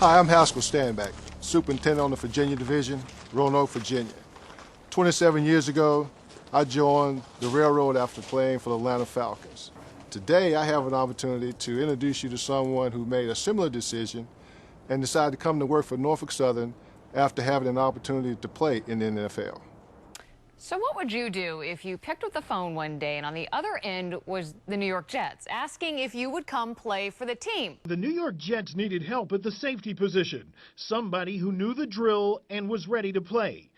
Hi, I'm Haskel Stanback, Superintendent on the Virginia Division, Roanoke, Virginia. 27 years ago, I joined the railroad after playing for the Atlanta Falcons. Today, I have an opportunity to introduce you to someone who made a similar decision and decided to come to work for Norfolk Southern after having an opportunity to play in the NFL. So what would you do if you picked up the phone one day and on the other end was the New York Jets, asking if you would come play for the team? The New York Jets needed help at the safety position, somebody who knew the drill and was ready to play.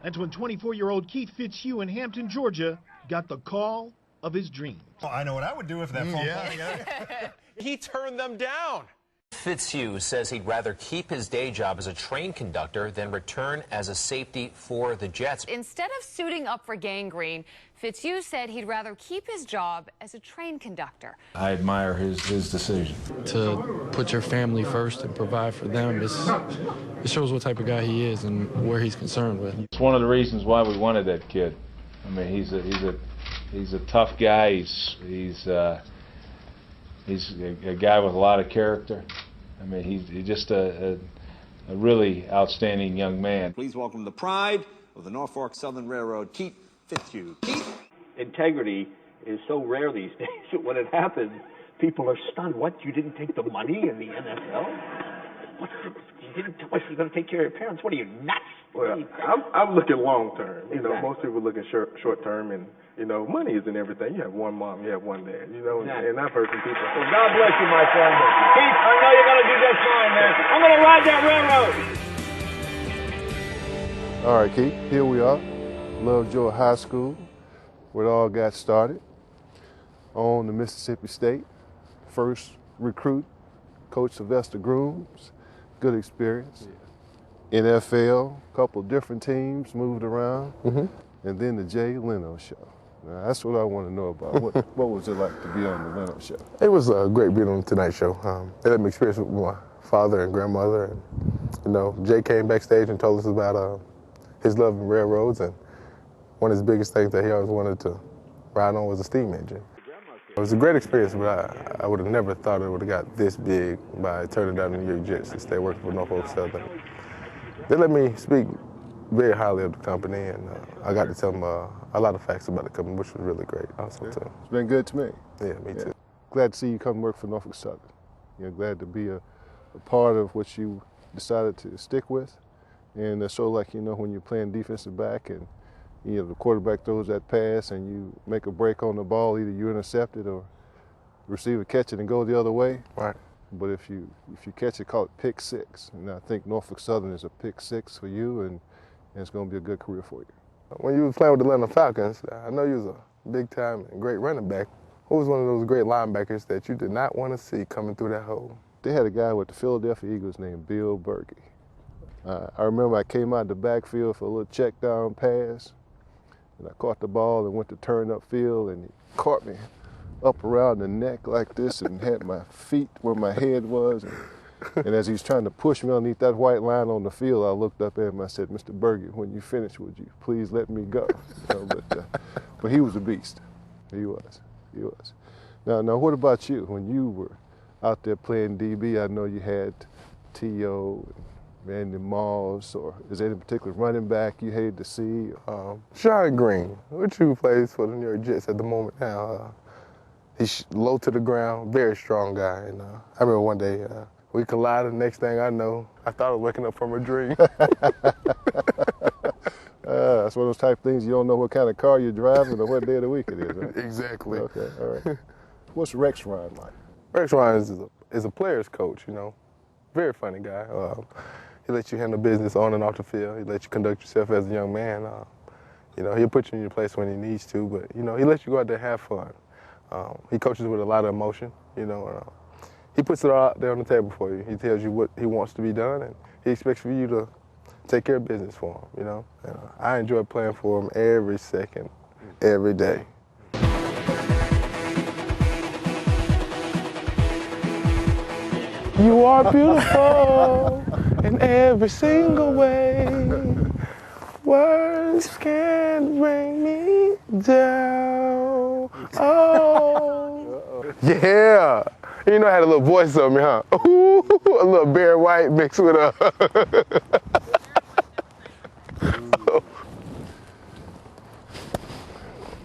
That's when 24-year-old Keith Fitzhugh in Hampton, Georgia, got the call of his dreams. Well, I know what I would do if that phone call. He turned them down. Fitzhugh says he'd rather keep his day job as a train conductor than return as a safety for the Jets. Instead of suiting up for gangrene, Fitzhugh said he'd rather keep his job as a train conductor. I admire his decision. To put your family first and provide for them, it shows what type of guy he is and where he's concerned with. It's one of the reasons why we wanted that kid. I mean, he's a tough guy. He's a guy with a lot of character. I mean, he's just a really outstanding young man. Please welcome the pride of the Norfolk Southern Railroad, Keith Fitzhugh. Keith? Integrity is so rare these days that when it happens, people are stunned. What, you didn't take the money in the NFL? What, you didn't tell us you're going to take care of your parents? What are you, nuts? Well, I'm looking long term. You know, most people looking short term, and you know, money isn't everything. You have one mom, you have one dad. You know, and I've heard from people. Well, God bless you, my friend. Keith, I know you're going to do just fine, man. I'm going to ride that railroad. All right, Keith, here we are. Lovejoy High School, where it all got started. On the Mississippi State, first recruit, Coach Sylvester Grooms. Good experience. Yeah. NFL, couple different teams, moved around, and then the Jay Leno show. Now, that's what I want to know about. What was it like to be on the Leno show? It was great being on the Tonight Show. It let me experience with my father and grandmother, and you know, Jay came backstage and told us about his love of railroads, and one of his biggest things that he always wanted to ride on was a steam engine. It was a great experience, but I would have never thought it would have got this big by turning down the New York Jets to stay working for Norfolk Southern. They let me speak very highly of the company, and I got to tell them a lot of facts about the company, which was really great also, too. It's been good to me. Yeah, me too. Glad to see you come to work for Norfolk Southern. You're glad to be a part of what you decided to stick with. And so, like, you know, when you're playing defensive back and you know, the quarterback throws that pass and you make a break on the ball, either you intercept it or receiver catch it and go the other way. Right. But if you catch it, call it pick six. And I think Norfolk Southern is a pick six for you, and it's going to be a good career for you. When you were playing with the Atlanta Falcons, I know you was a big time and great running back. Who was one of those great linebackers that you did not want to see coming through that hole? They had a guy with the Philadelphia Eagles named Bill Berkey. I remember I came out the backfield for a little check down pass, and I caught the ball and went to turn upfield, and he caught me up around the neck like this and had my feet where my head was. And as he was trying to push me underneath that white line on the field, I looked up at him and I said, "Mr. Berge, when you finish, would you please let me go?" You know, but he was a beast. He was. Now, what about you? When you were out there playing DB, I know you had T.O., Randy Moss, or is there any particular running back you hated to see? Sean Green, which who plays for the New York Jets at the moment now. He's low to the ground, very strong guy. And I remember one day we collided. Next thing I know, I thought I was waking up from a dream. That's one of those type of things you don't know what kind of car you're driving or what day of the week it is, right? Exactly. Okay, all right. What's Rex Ryan like? Rex Ryan is a player's coach, you know. Very funny guy. He lets you handle business on and off the field. He lets you conduct yourself as a young man. You know, he'll put you in your place when he needs to, but, you know, he lets you go out there and have fun. He coaches with a lot of emotion, you know. He puts it all out there on the table for you. He tells you what he wants to be done, and he expects for you to take care of business for him, you know. And, I enjoy playing for him every second, every day. You are beautiful in every single way. Words can't bring me down. Oh, yeah. You know I had a little voice on me, huh? Ooh, a little Barry White mixed with a...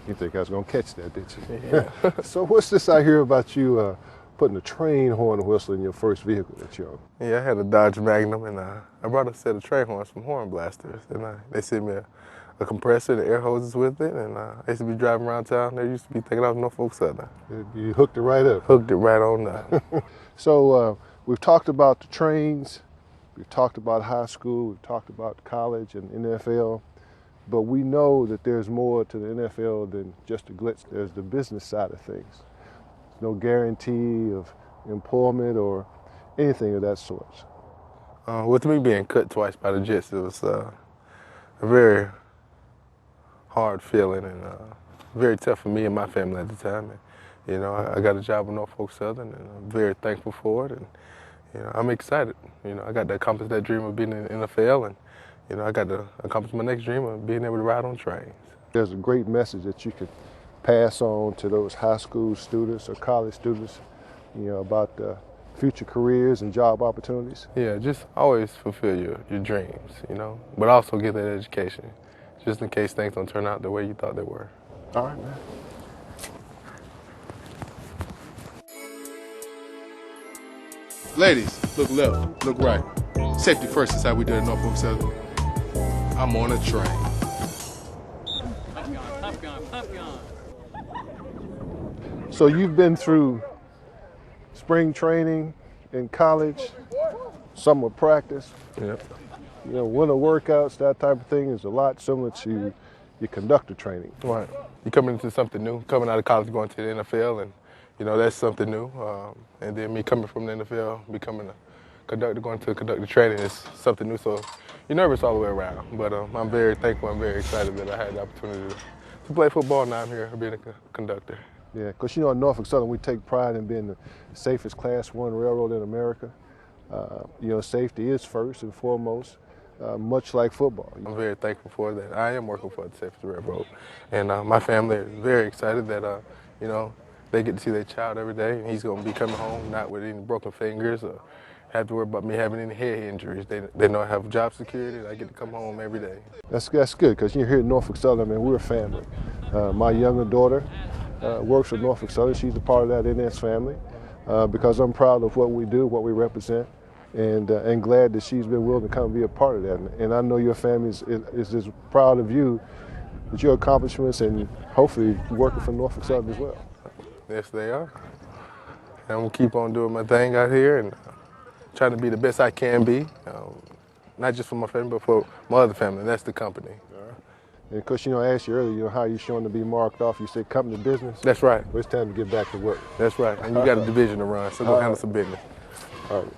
You think I was going to catch that, did you? Yeah. So what's this I hear about you putting a train horn whistle in your first vehicle that you own? Yeah, I had a Dodge Magnum, and I brought a set of train horns from Horn Blasters, and they sent me a compressor and air hoses with it, and I used to be driving around town. They used to be taking off Norfolk Southern. You hooked it right up. Hooked it right on up. So we've talked about the trains, we've talked about high school, we've talked about college and NFL, but we know that there's more to the NFL than just the glitz. There's the business side of things. There's no guarantee of employment or anything of that sort. With me being cut twice by the Jets, it was a very hard feeling and very tough for me and my family at the time. And, you know, I got a job with Norfolk Southern, and I'm very thankful for it. And you know, I'm excited. You know, I got to accomplish that dream of being in the NFL, and you know, I got to accomplish my next dream of being able to ride on trains. There's a great message that you could pass on to those high school students or college students, you know, about future careers and job opportunities. Yeah, just always fulfill your dreams, you know, but also get that education, just in case things don't turn out the way you thought they were. All right, man. Ladies, look left, look right. Safety first is how we do it at Norfolk Southern. I'm on a train. Pop gun. So you've been through spring training in college, summer practice, Yep. you know, winter workouts, that type of thing is a lot similar to your conductor training. Right. You're coming into something new, coming out of college, going to the NFL, and you know, that's something new. And then me coming from the NFL, becoming a conductor, going to conductor training is something new. So you're nervous all the way around. But I'm very thankful and very excited that I had the opportunity to play football. Now I'm here being a conductor. Yeah, because you know, at Norfolk Southern, we take pride in being the safest Class 1 railroad in America. You know, safety is first and foremost, much like football. I'm very thankful for that. I am working for the safest railroad. And my family is very excited that, you know, they get to see their child every day, and he's going to be coming home not with any broken fingers or have to worry about me having any head injuries. They know I have job security, and I get to come home every day. That's good, because you're here at Norfolk Southern, man, we're a family. My younger daughter works with Norfolk Southern. She's a part of that NS family because I'm proud of what we do, what we represent, and glad that she's been willing to come be a part of that. And I know your family is as proud of you, with your accomplishments, and hopefully working for Norfolk Southern as well. Yes, they are. And I'm going to keep on doing my thing out here and trying to be the best I can be, not just for my family, but for my other family, and that's the company. And of course, you know, I asked you earlier, you know, how you showing to be marked off. You said company business. That's right. Well, it's time to get back to work. That's right. And you got a division to run, so go handle some business. All right.